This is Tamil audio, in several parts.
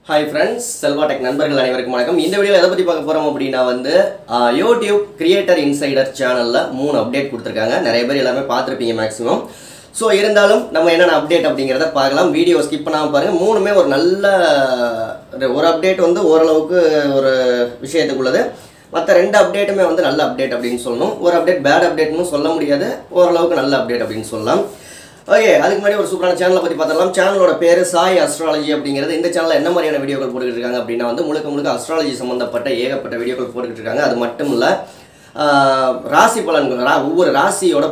Hi friends, Selva Tech நண்பர்கள் அனைவருக்கும் வணக்கம். இந்த வீடியோல எதை பத்தி பார்க்க போறோம் அப்படினா YouTube Creator Insider சேனல்ல 3 அப்டேட் கொடுத்திருக்காங்க. நிறைய பேர் எல்லாரும் பார்த்திருப்பீங்க மேக்ஸिमम. சோ இருந்தாலும் நம்ம என்னென்ன அப்டேட் அப்படிங்கறத பார்க்கலாம். வீடியோ ஸ்கிப் பண்ணாம பாருங்க. மூணுமே ஒரு நல்ல ஒரு அப்டேட் ஓரளவுக்கு ஒரு விஷயத்துக்குள்ளது. மற்ற ரெண்டு அப்டேட்டுமே நல்ல அப்டேட் அப்படினு சொல்லணும். ஒரு அப்டேட் பேட் அப்டேட்னு சொல்ல முடியாது. ஓரளவுக்கு நல்ல அப்டேட் அப்படினு சொல்லலாம். ஓகே, அதுக்கு முன்னாடி ஒரு சூப்பரான சேனலை பத்தி பார்த்தறலாம். சேனலோட பேரு சாய் அஸ்ட்ராலஜி அப்படிங்கிறது. இந்த சேனல்ல என்ன மாதிரியான வீடியோக்கள் போட்டுக்கிட்டு இருக்காங்க அப்படினா முழுக்க அஸ்ட்ராலஜி சம்பந்தப்பட்ட ஏகப்பட்ட வீடியோக்கள் போட்டுக்கிட்டு இருக்காங்க. அது மட்டும் இல்ல ராசி பலன்கள், ஒவ்வொரு ராசியோட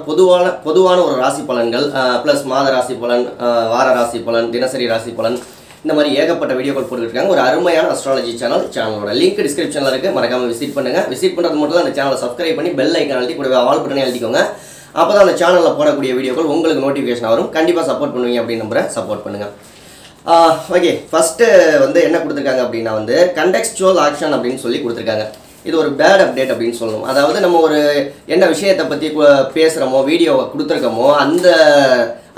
பொதுவான ஒரு ராசி பலன்கள் ப்ளஸ் மாத ராசி பலன், வார ராசி பலன், தினசரி ராசி பலன், இந்த மாதிரி ஏகப்பட்ட வீடியோக்கள் போட்டுக்கிட்டு இருக்காங்க. ஒரு அருமையான அஸ்ட்ராலஜி சேனல். சேனலோட லிங்க் டிஸ்கிரிப்ஷன்ல இருக்கு, மறக்காம விசிட் பண்ணுங்க. விசிட் பண்றது மட்டும் இல்ல, அந்த சேனலை சப்ஸ்கிரைப் பண்ணி பெல் ஐகான் அழுத்தி கூடவே ஆல் பட்டனை அழுத்திக்கோங்க. அப்பதான் அந்த சேனல்ல போடக்கூடிய வீடியோக்கள் உங்களுக்கு நோட்டிஃபிகேஷன் வரும். கண்டிப்பா சப்போர்ட் பண்ணுவீங்க அப்படின்னு நம்புறேன். சப்போர்ட் பண்ணுங்க. ஓகே, ஃபர்ஸ்ட் என்ன கொடுத்திருக்காங்க அப்படினா கண்டெக்ஸ்சுவல் ஆக்ஷன் அப்படின்னு சொல்லி கொடுத்திருக்காங்க. இது ஒரு பேட் அப்டேட் அப்படின்னு சொல்லணும். அதாவது நம்ம ஒரு என்ன விஷயத்தை பத்தி பேசுறோமோ, வீடியோ கொடுத்திருக்கோமோ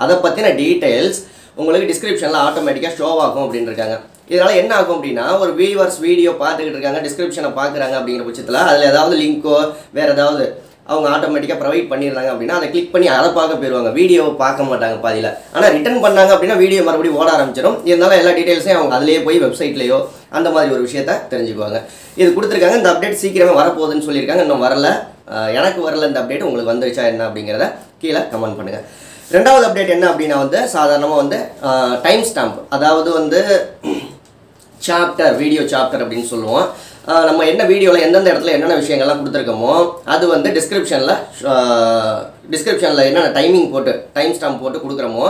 அதை பத்தின டீடைல்ஸ் உங்களுக்கு டிஸ்கிரிப்ஷன்ல ஆட்டோமேட்டிக்கா ஷோ ஆகும் அப்படின்னு இருக்காங்க. இதனால என்ன ஆகும் அப்படின்னா, ஒரு வியூவர்ஸ் வீடியோ பார்த்துக்கிட்டு இருக்காங்க, டிஸ்கிரிப்ஷனை பார்க்குறாங்க அப்படிங்கிற பட்சத்தில் அதில் ஏதாவது லிங்கோ வேற ஏதாவது அவங்க ஆட்டோமேட்டிக்காக ப்ரொவைட் பண்ணிடுறாங்க அப்படின்னா அதை கிளிக் பண்ணி அதை பார்க்க போயிடுவாங்க. வீடியோவை பார்க்க மாட்டாங்க பாதியில். ஆனால் ரிட்டர்ன் பண்ணாங்க அப்படின்னா வீடியோ மறுபடியும் ஓட ஆரம்பிச்சிடும். இருந்தாலும் எல்லா டீட்டெயில்ஸையும் அவங்க அதிலேயே போய் வெப்சைட்லேயோ அந்த மாதிரி ஒரு விஷயத்த தெரிஞ்சுக்குவாங்க. இது கொடுத்துருக்காங்க. இந்த அப்டேட் சீக்கிரமே வரப்போகுதுன்னு சொல்லியிருக்காங்க. இன்னும் வரல, எனக்கு வரல இந்த அப்டேட். உங்களுக்கு வந்துருச்சா என்ன அப்படிங்கிறத கீழே கமெண்ட் பண்ணுங்கள். ரெண்டாவது அப்டேட் என்ன அப்படின்னா சாதாரணமாக டைம் ஸ்டாம்ப், அதாவது சாப்டர், வீடியோ சாப்டர் அப்படின்னு சொல்லுவோம். நம்ம என்ன வீடியோவில் எந்தெந்த இடத்துல என்னென்ன விஷயங்கள்லாம் கொடுத்துருக்கோமோ அது டிஸ்கிரிப்ஷனில் என்னென்ன டைம் ஸ்டாம்ப் போட்டு கொடுக்குறோமோ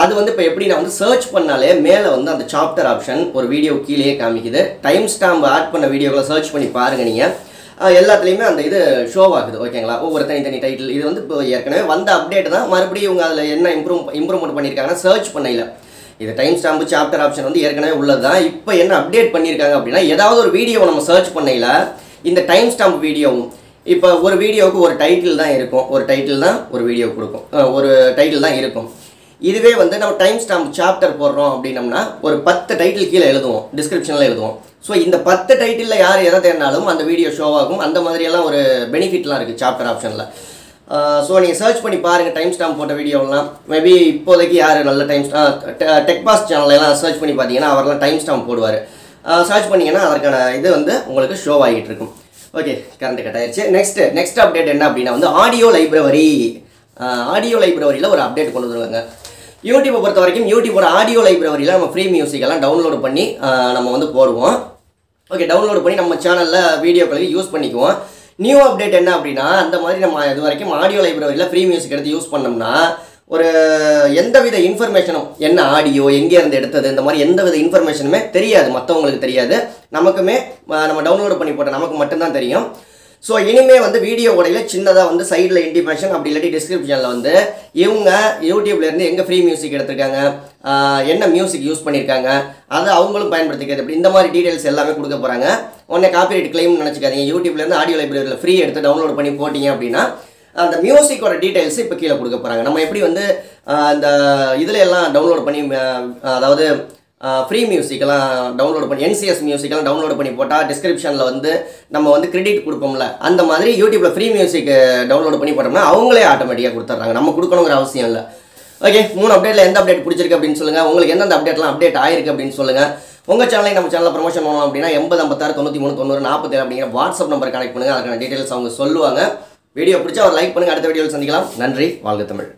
அது இப்போ எப்படின்னா சர்ச் பண்ணாலே மேலே அந்த சாப்டர் ஆப்ஷன் ஒரு வீடியோ கீழே காமிக்குது. டைம் ஸ்டாம்ப் ஆட் பண்ண வீடியோவில் சர்ச் பண்ணி பாருங்கள். நீங்கள் எல்லாத்துலேயுமே அந்த இது ஷோ ஆகுது. ஓகேங்களா? ஒவ்வொரு தனி டைட்டில். இது இப்போ ஏற்கனவே வந்த அப்டேட் தான். மறுபடியும் இவங்க அதில் என்ன இம்ப்ரூவ்மெண்ட் பண்ணியிருக்காங்கன்னா சர்ச் பண்ணையில் இது டைம் ஸ்டாம்பு சாப்டர் ஆப்ஷன் ஏற்கனவே உள்ளது தான். இப்போ என்ன அப்டேட் பண்ணியிருக்காங்க அப்படின்னா, ஏதாவது ஒரு வீடியோவை நம்ம சர்ச் பண்ணையில் இந்த டைம் ஸ்டாம்ப் வீடியோவும் இப்போ ஒரு வீடியோவுக்கு ஒரு டைட்டில் தான் இருக்கும். ஒரு டைட்டில் தான் ஒரு வீடியோ கொடுக்கும். ஒரு டைட்டில் தான் இருக்கும். இதுவே நம்ம டைம் ஸ்டாம்ப் சாப்டர் போடுறோம் அப்படின்னம்னா ஒரு 10 டைட்டில் கீழே எழுதுவோம், டிஸ்கிரிப்ஷனில் எழுதுவோம். ஸோ இந்த 10 டைட்டிலில் யார் எதை தேடினாலும் அந்த வீடியோ ஷோ ஆகும். அந்த மாதிரியெல்லாம் ஒரு பெனிஃபிட்லாம் இருக்குது சாப்டர் ஆப்ஷனில். ஸோ நீங்கள் சர்ச் பண்ணி பாருங்கள் டைம் ஸ்டாம்ப் போட்ட வீடியோலாம். மேபி இப்போதைக்கு யார் நல்ல டெக் பாஸ் சேனல்லாம் சர்ச் பண்ணி பார்த்தீங்கன்னா அவரெல்லாம் டைம் ஸ்டாம்ப் போடுவார். சர்ச் பண்ணிங்கன்னா அதற்கான இது உங்களுக்கு ஷோ ஆகிட்டு இருக்கும். ஓகே, கரண்ட் கட் ஆயிடுச்சு. நெக்ஸ்ட் அப்டேட் என்ன அப்படின்னா ஆடியோ லைப்ரரியில் ஒரு அப்டேட் கொண்டு வந்துருவாங்க. யூடியூப்பை பொறுத்த வரைக்கும் யூடியூப்போட ஆடியோ லைப்ரரியில் நம்ம ஃப்ரீ மியூசிக்கெல்லாம் டவுன்லோடு பண்ணி நம்ம போடுவோம். ஓகே, டவுன்லோடு பண்ணி நம்ம சேனலில் வீடியோக்களுக்கு யூஸ் பண்ணிக்குவோம். நியூ அப்டேட் என்ன அப்படின்னா, அந்த மாதிரி நம்ம இது வரைக்கும் ஆடியோ லைப்ரரியில் ஃப்ரீ மியூசிக் எடுத்து யூஸ் பண்ணோம்னா ஒரு எந்தவித இன்ஃபர்மேஷனும், என்ன ஆடியோ, எங்கேருந்து எடுத்தது, இந்த மாதிரி எந்தவித இன்ஃபர்மேஷனுமே தெரியாது. மற்றவங்களுக்கு தெரியாது. நமக்குமே நம்ம டவுன்லோடு பண்ணி போட்ட நமக்கு மட்டும்தான் தெரியும். ஸோ இனிமே வீடியோ உடையில சின்னதாக சைடில் இன்டிமேஷன் அப்படி இல்லாட்டி டிஸ்கிரிப்ஷனில் இவங்க யூடியூப்லேருந்து எங்கே ஃப்ரீ மியூசிக் எடுத்திருக்காங்க, என்ன மியூசிக் யூஸ் பண்ணியிருக்காங்க, அதை அவங்களும் பயன்படுத்திக்கிறது அப்படி இந்த மாதிரி டீட்டெயில்ஸ் எல்லாமே கொடுக்க போகிறாங்க. உடனே காப்பிரைட் கிளைம் நினச்சிக்காதீங்க. யூடியூப்லேருந்து ஆடியோ லைப்ரரியில் ஃப்ரீ எடுத்து டவுன்லோட் பண்ணி போட்டிங்க அப்படின்னா அந்த மியூசிக்கோட டீட்டெயில்ஸ் இப்போ கீழே கொடுக்க போகிறாங்க. நம்ம எப்படி அந்த இதில் எல்லாம் டவுன்லோட் பண்ணி, அதாவது ஃப்ரீ மியூசிக்கெல்லாம் டவுன்லோட் பண்ணி NCS மியூசிக்கெல்லாம் டவுன்லோட் பண்ணி போட்டால் டிஸ்கிரிப்ஷனில் நம்ம கிரெடிட் கொடுப்போம்ல, அந்த மாதிரி யூடியூப்பில் ஃப்ரீ மியூசிக் டவுன்லோட் பண்ணி போட்டோம்னா அவங்களே ஆட்டோமேட்டிக்காக கொடுத்துட்றாங்க. நம்ம கொடுக்கணுங்கிற அவசியம் இல்லை. ஓகே, 3 அப்டேட்டில் எந்த அப்டேட் பிடிச்சிருக்கு அப்படின்னு சொல்லுங்கள். உங்களுக்கு எந்தெந்த அப்டேட்லாம் அப்டேட் ஆயிருக்கு அப்படின்னு சொல்லுங்கள். உங்கள் சேனலை நம்ம சேனலில் ப்ரொமோஷன் பண்ணணும் அப்படின்னா 80 56 93 90 47 அப்படிங்கிற வாட்ஸ்அப் நம்பர் கனெக்ட் பண்ணுங்கள். அதுக்கான டீட்டெயில்ஸ் அவங்க சொல்லுவாங்க. வீடியோ பிடிச்சா ஒரு லைக் பண்ணுங்கள். அடுத்த வீடியோவில் சந்திக்கலாம். நன்றி. வாழ்க தமிழ்.